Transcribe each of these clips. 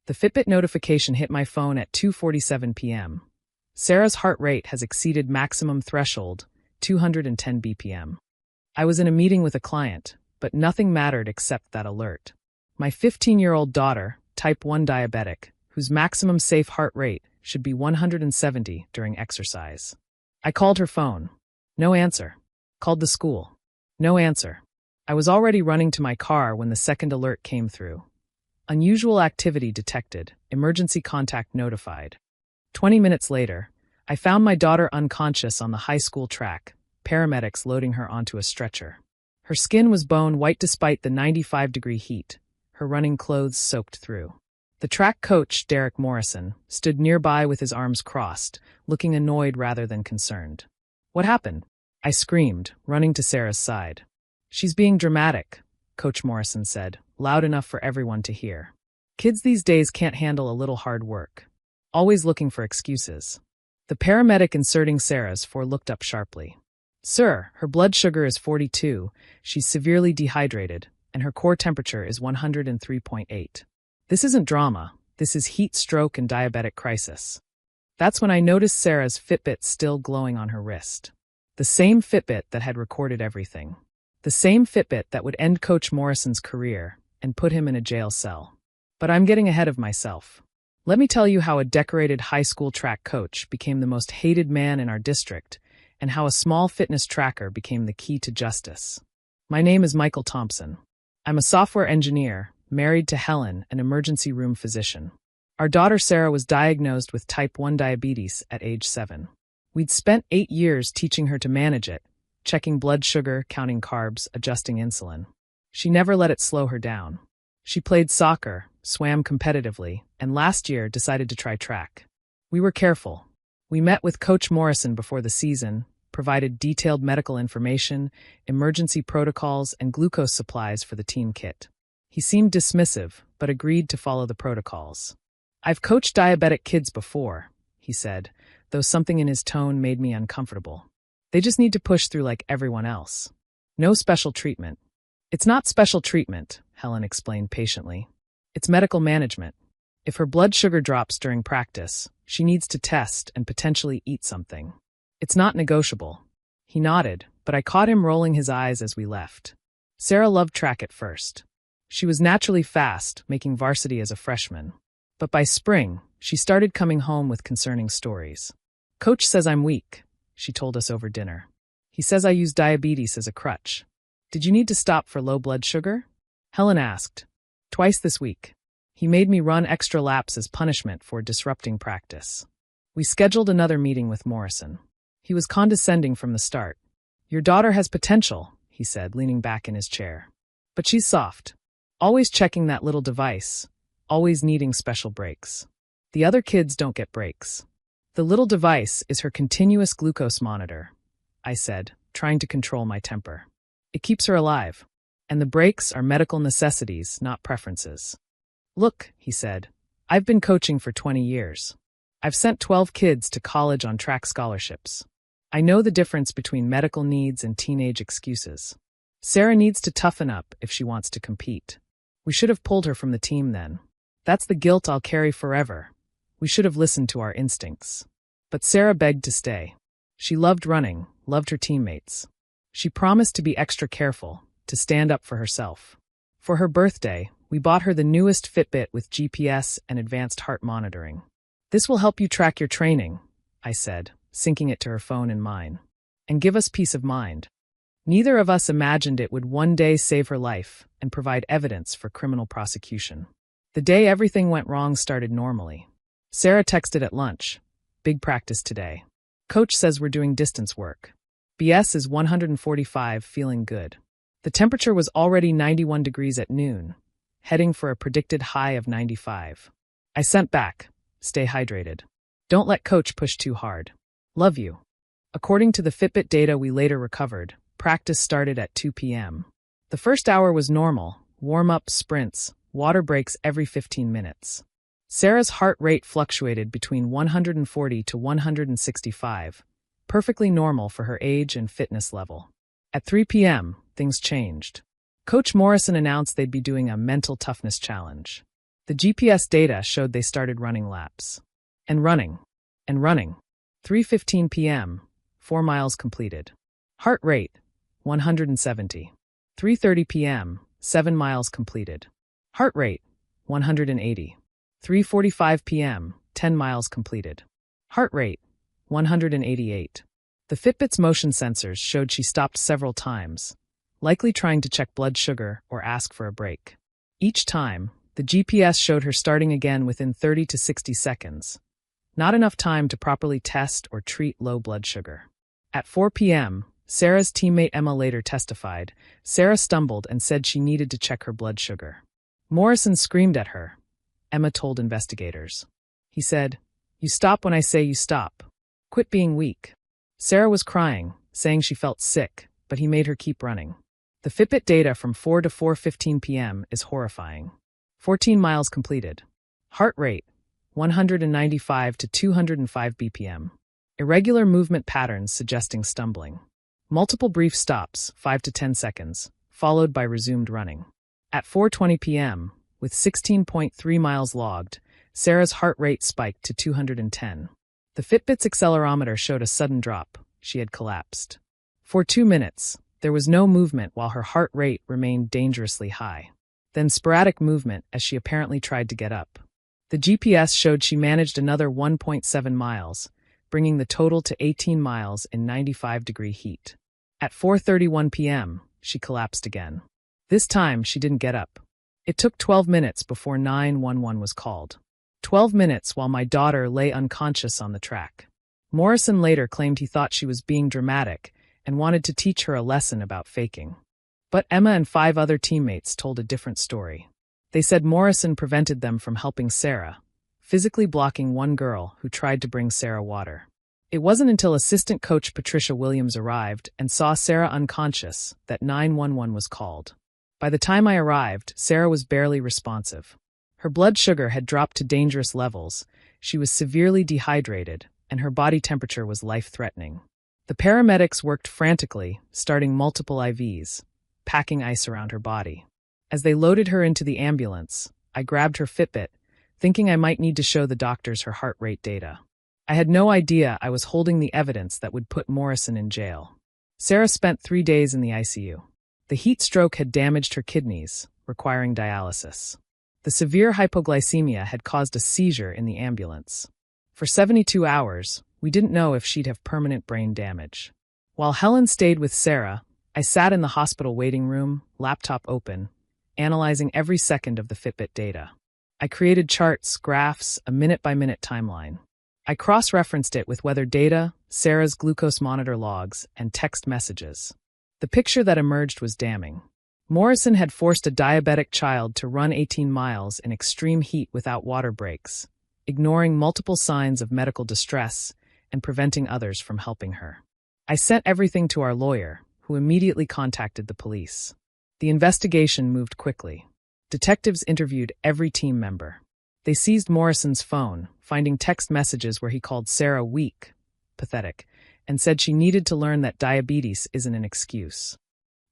The Fitbit notification hit my phone at 2:47 p.m. Sarah's heart rate has exceeded maximum threshold, 210 BPM. I was in a meeting with a client, but nothing mattered except that alert. My 15-year-old daughter, type 1 diabetic, whose maximum safe heart rate should be 170 during exercise. I called her phone. No answer. Called the school. No answer. I was already running to my car when the second alert came through. Unusual activity detected. Emergency contact notified. 20 minutes later, I found my daughter unconscious on the high school track, paramedics loading her onto a stretcher. Her skin was bone white despite the 95-degree heat, her running clothes soaked through. The track coach, Derek Morrison, stood nearby with his arms crossed, looking annoyed rather than concerned. "What happened?" I screamed, running to Sarah's side. "She's being dramatic," Coach Morrison said, loud enough for everyone to hear. Kids these days can't handle a little hard work. Always looking for excuses. The paramedic inserting Sarah's for looked up sharply. "Sir, her blood sugar is 42, she's severely dehydrated, and her core temperature is 103.8. This isn't drama, this is heat stroke and diabetic crisis." That's when I noticed Sarah's Fitbit still glowing on her wrist. The same Fitbit that had recorded everything. The same Fitbit that would end Coach Morrison's career and put him in a jail cell. But I'm getting ahead of myself. Let me tell you how a decorated high school track coach became the most hated man in our district, and how a small fitness tracker became the key to justice. My name is Michael Thompson. I'm a software engineer, married to Helen, an emergency room physician. Our daughter Sarah was diagnosed with type 1 diabetes at age 7. We'd spent 8 years teaching her to manage it, checking blood sugar, counting carbs, adjusting insulin. She never let it slow her down. She played soccer, swam competitively, and last year decided to try track. We were careful. We met with Coach Morrison before the season, provided detailed medical information, emergency protocols, and glucose supplies for the team kit. He seemed dismissive, but agreed to follow the protocols. "I've coached diabetic kids before," he said, though something in his tone made me uncomfortable. "They just need to push through like everyone else. No special treatment." "It's not special treatment," Helen explained patiently. "It's medical management. If her blood sugar drops during practice, she needs to test and potentially eat something. It's not negotiable." He nodded, but I caught him rolling his eyes as we left. Sarah loved track at first. She was naturally fast, making varsity as a freshman. But by spring, she started coming home with concerning stories. "Coach says I'm weak," she told us over dinner. "He says I use diabetes as a crutch." "Did you need to stop for low blood sugar?" Helen asked. "Twice this week. He made me run extra laps as punishment for disrupting practice." We scheduled another meeting with Morrison. He was condescending from the start. "Your daughter has potential," he said, leaning back in his chair. "But she's soft. Always checking that little device. Always needing special breaks. The other kids don't get breaks. The little device is her continuous glucose monitor," I said, trying to control my temper. "It keeps her alive. And the breaks are medical necessities, not preferences." "Look," he said, "I've been coaching for 20 years. I've sent 12 kids to college on track scholarships. I know the difference between medical needs and teenage excuses. Sarah needs to toughen up if she wants to compete. We should have pulled her from the team then. That's the guilt I'll carry forever. We should have listened to our instincts." But Sarah begged to stay. She loved running, loved her teammates. She promised to be extra careful, to stand up for herself. For her birthday, we bought her the newest Fitbit with GPS and advanced heart monitoring. "This will help you track your training," I said, syncing it to her phone and mine. "And give us peace of mind." Neither of us imagined it would one day save her life and provide evidence for criminal prosecution. The day everything went wrong started normally. Sarah texted at lunch. "Big practice today. Coach says we're doing distance work. BS is 145, feeling good." The temperature was already 91 degrees at noon, heading for a predicted high of 95. I sent back, "Stay hydrated. Don't let coach push too hard. Love you." According to the Fitbit data we later recovered, practice started at 2 p.m. The first hour was normal, warm-up, sprints, water breaks every 15 minutes. Sarah's heart rate fluctuated between 140 to 165, perfectly normal for her age and fitness level. At 3 p.m., things changed. Coach Morrison announced they'd be doing a mental toughness challenge. The GPS data showed they started running laps. And running. And running. 3:15 p.m., 4 miles completed. Heart rate, 170. 3:30 p.m., 7 miles completed. Heart rate, 180. 3:45 p.m., 10 miles completed. Heart rate, 188. The Fitbit's motion sensors showed she stopped several times, likely trying to check blood sugar or ask for a break. Each time, the GPS showed her starting again within 30 to 60 seconds. Not enough time to properly test or treat low blood sugar. At 4 p.m., Sarah's teammate Emma later testified, Sarah stumbled and said she needed to check her blood sugar. Morrison screamed at her, Emma told investigators. He said, "You stop when I say you stop. Quit being weak." Sarah was crying, saying she felt sick, but he made her keep running. The Fitbit data from 4 to 4:15 p.m. is horrifying. 14 miles completed. Heart rate, 195 to 205 BPM. Irregular movement patterns suggesting stumbling. Multiple brief stops, 5 to 10 seconds, followed by resumed running. At 4:20 p.m., with 16.3 miles logged, Sarah's heart rate spiked to 210. The Fitbit's accelerometer showed a sudden drop. She had collapsed. For 2 minutes, there was no movement while her heart rate remained dangerously high. Then sporadic movement as she apparently tried to get up. The GPS showed she managed another 1.7 miles, bringing the total to 18 miles in 95-degree heat. At 4:31 p.m., she collapsed again. This time, she didn't get up. It took 12 minutes before 911 was called. 12 minutes while my daughter lay unconscious on the track. Morrison later claimed he thought she was being dramatic and wanted to teach her a lesson about faking. But Emma and 5 other teammates told a different story. They said Morrison prevented them from helping Sarah, physically blocking one girl who tried to bring Sarah water. It wasn't until assistant coach Patricia Williams arrived and saw Sarah unconscious that 911 was called. By the time I arrived, Sarah was barely responsive. Her blood sugar had dropped to dangerous levels, she was severely dehydrated, and her body temperature was life-threatening. The paramedics worked frantically, starting multiple IVs, packing ice around her body. As they loaded her into the ambulance, I grabbed her Fitbit, thinking I might need to show the doctors her heart rate data. I had no idea I was holding the evidence that would put Morrison in jail. Sarah spent 3 days in the ICU. The heat stroke had damaged her kidneys, requiring dialysis. The severe hypoglycemia had caused a seizure in the ambulance. For 72 hours, we didn't know if she'd have permanent brain damage. While Helen stayed with Sarah, I sat in the hospital waiting room, laptop open, analyzing every second of the Fitbit data. I created charts, graphs, a minute-by-minute timeline. I cross-referenced it with weather data, Sarah's glucose monitor logs, and text messages. The picture that emerged was damning. Morrison had forced a diabetic child to run 18 miles in extreme heat without water breaks, ignoring multiple signs of medical distress and preventing others from helping her. I sent everything to our lawyer, who immediately contacted the police. The investigation moved quickly. Detectives interviewed every team member. They seized Morrison's phone, finding text messages where he called Sarah weak, pathetic, and said she needed to learn that diabetes isn't an excuse.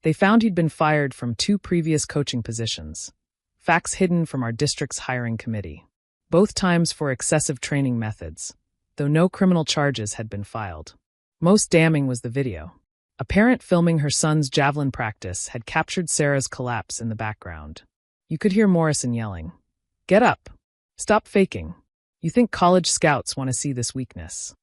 They found he'd been fired from 2 previous coaching positions, facts hidden from our district's hiring committee, both times for excessive training methods, though no criminal charges had been filed. Most damning was the video. A parent filming her son's javelin practice had captured Sarah's collapse in the background. You could hear Morrison yelling, "Get up! Stop faking! You think college scouts want to see this weakness?"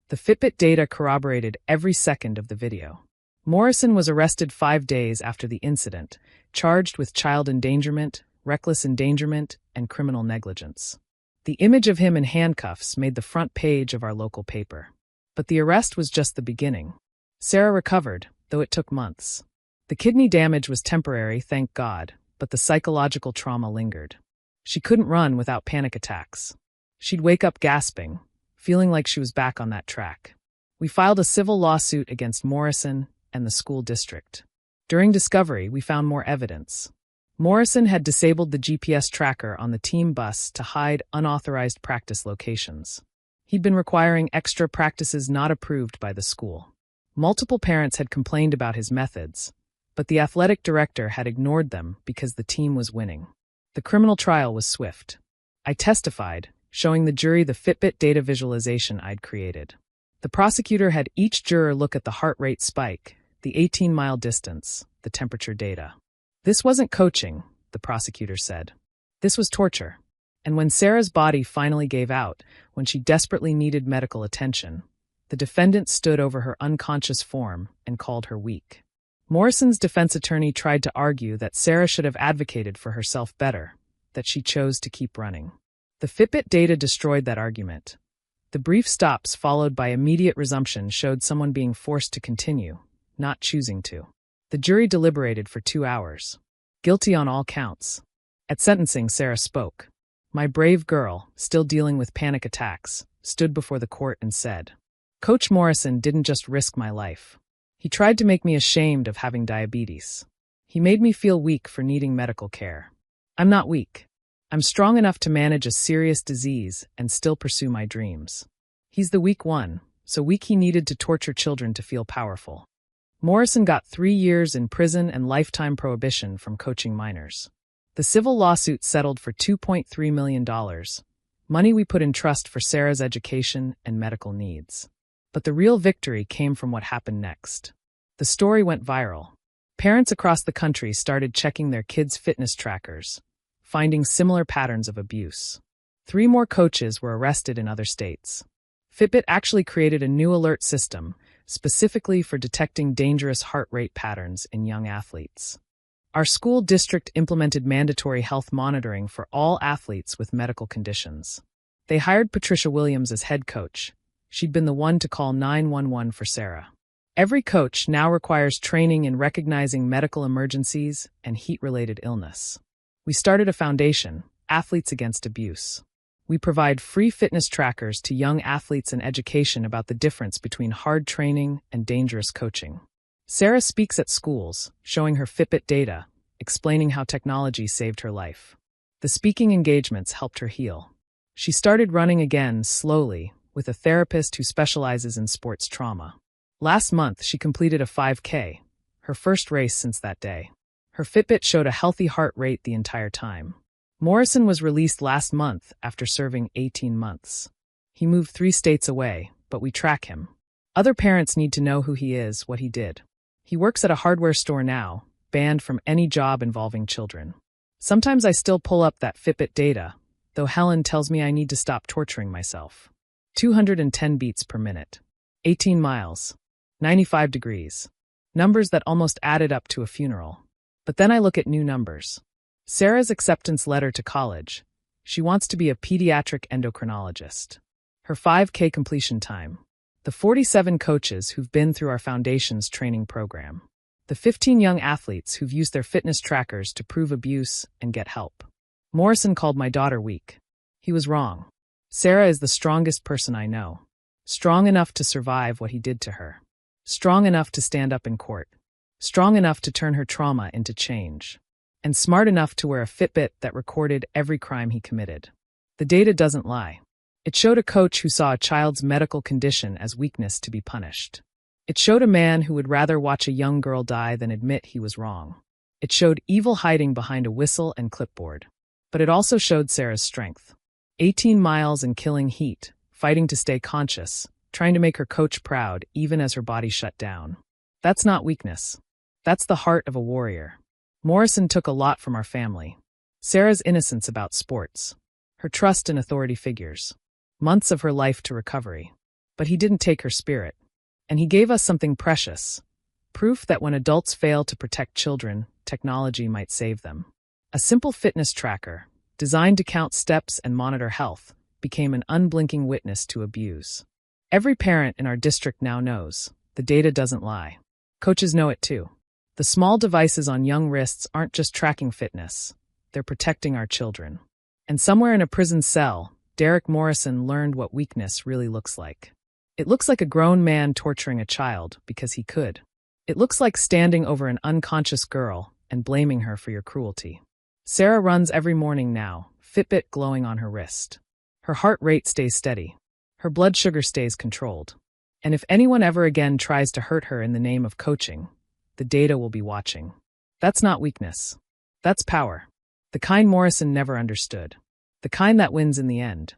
The Fitbit data corroborated every second of the video. Morrison was arrested 5 days after the incident, charged with child endangerment, reckless endangerment, and criminal negligence. The image of him in handcuffs made the front page of our local paper. But the arrest was just the beginning. Sarah recovered, though it took months. The kidney damage was temporary, thank God, but the psychological trauma lingered. She couldn't run without panic attacks. She'd wake up gasping, feeling like she was back on that track. We filed a civil lawsuit against Morrison and the school district. During discovery, we found more evidence. Morrison had disabled the GPS tracker on the team bus to hide unauthorized practice locations. He'd been requiring extra practices not approved by the school. Multiple parents had complained about his methods, but the athletic director had ignored them because the team was winning. The criminal trial was swift. I testified, showing the jury the Fitbit data visualization I'd created. The prosecutor had each juror look at the heart rate spike, the 18-mile distance, the temperature data. This wasn't coaching, the prosecutor said. This was torture. And when Sarah's body finally gave out, when she desperately needed medical attention, the defendant stood over her unconscious form and called her weak. Morrison's defense attorney tried to argue that Sarah should have advocated for herself better, that she chose to keep running. The Fitbit data destroyed that argument. The brief stops followed by immediate resumption showed someone being forced to continue, not choosing to. The jury deliberated for 2 hours. Guilty on all counts. At sentencing, Sarah spoke. My brave girl, still dealing with panic attacks, stood before the court and said, Coach Morrison didn't just risk my life. He tried to make me ashamed of having diabetes. He made me feel weak for needing medical care. I'm not weak. I'm strong enough to manage a serious disease and still pursue my dreams. He's the weak one, so weak he needed to torture children to feel powerful. Morrison got 3 years in prison and lifetime prohibition from coaching minors. The civil lawsuit settled for $2.3 million, money we put in trust for Sarah's education and medical needs. But the real victory came from what happened next. The story went viral. Parents across the country started checking their kids' fitness trackers, finding similar patterns of abuse. 3 more coaches were arrested in other states. Fitbit actually created a new alert system, specifically for detecting dangerous heart rate patterns in young athletes. Our school district implemented mandatory health monitoring for all athletes with medical conditions. They hired Patricia Williams as head coach. She'd been the one to call 911 for Sarah. Every coach now requires training in recognizing medical emergencies and heat-related illness. We started a foundation, Athletes Against Abuse. We provide free fitness trackers to young athletes and education about the difference between hard training and dangerous coaching. Sarah speaks at schools, showing her Fitbit data, explaining how technology saved her life. The speaking engagements helped her heal. She started running again, slowly, with a therapist who specializes in sports trauma. Last month, she completed a 5K, her first race since that day. Her Fitbit showed a healthy heart rate the entire time. Morrison was released last month after serving 18 months. He moved 3 states away, but we track him. Other parents need to know who he is, what he did. He works at a hardware store now, banned from any job involving children. Sometimes I still pull up that Fitbit data, though Helen tells me I need to stop torturing myself. 210 beats per minute. 18 miles. 95 degrees. Numbers that almost added up to a funeral. But then I look at new numbers. Sarah's acceptance letter to college. She wants to be a pediatric endocrinologist. Her 5K completion time. The 47 coaches who've been through our foundation's training program. The 15 young athletes who've used their fitness trackers to prove abuse and get help. Morrison called my daughter weak. He was wrong. Sarah is the strongest person I know. Strong enough to survive what he did to her. Strong enough to stand up in court. Strong enough to turn her trauma into change. And smart enough to wear a Fitbit that recorded every crime he committed. The data doesn't lie. It showed a coach who saw a child's medical condition as weakness to be punished. It showed a man who would rather watch a young girl die than admit he was wrong. It showed evil hiding behind a whistle and clipboard. But it also showed Sarah's strength. 18 miles and killing heat, fighting to stay conscious, trying to make her coach proud even as her body shut down. That's not weakness. That's the heart of a warrior. Morrison took a lot from our family. Sarah's innocence about sports. Her trust in authority figures. Months of her life to recovery. But he didn't take her spirit. And he gave us something precious. Proof that when adults fail to protect children, technology might save them. A simple fitness tracker, designed to count steps and monitor health, became an unblinking witness to abuse. Every parent in our district now knows. The data doesn't lie. Coaches know it too. The small devices on young wrists aren't just tracking fitness. They're protecting our children. And somewhere in a prison cell, Derek Morrison learned what weakness really looks like. It looks like a grown man torturing a child because he could. It looks like standing over an unconscious girl and blaming her for your cruelty. Sarah runs every morning now, Fitbit glowing on her wrist. Her heart rate stays steady. Her blood sugar stays controlled. And if anyone ever again tries to hurt her in the name of coaching, the data will be watching. That's not weakness. That's power. The kind Morrison never understood. The kind that wins in the end.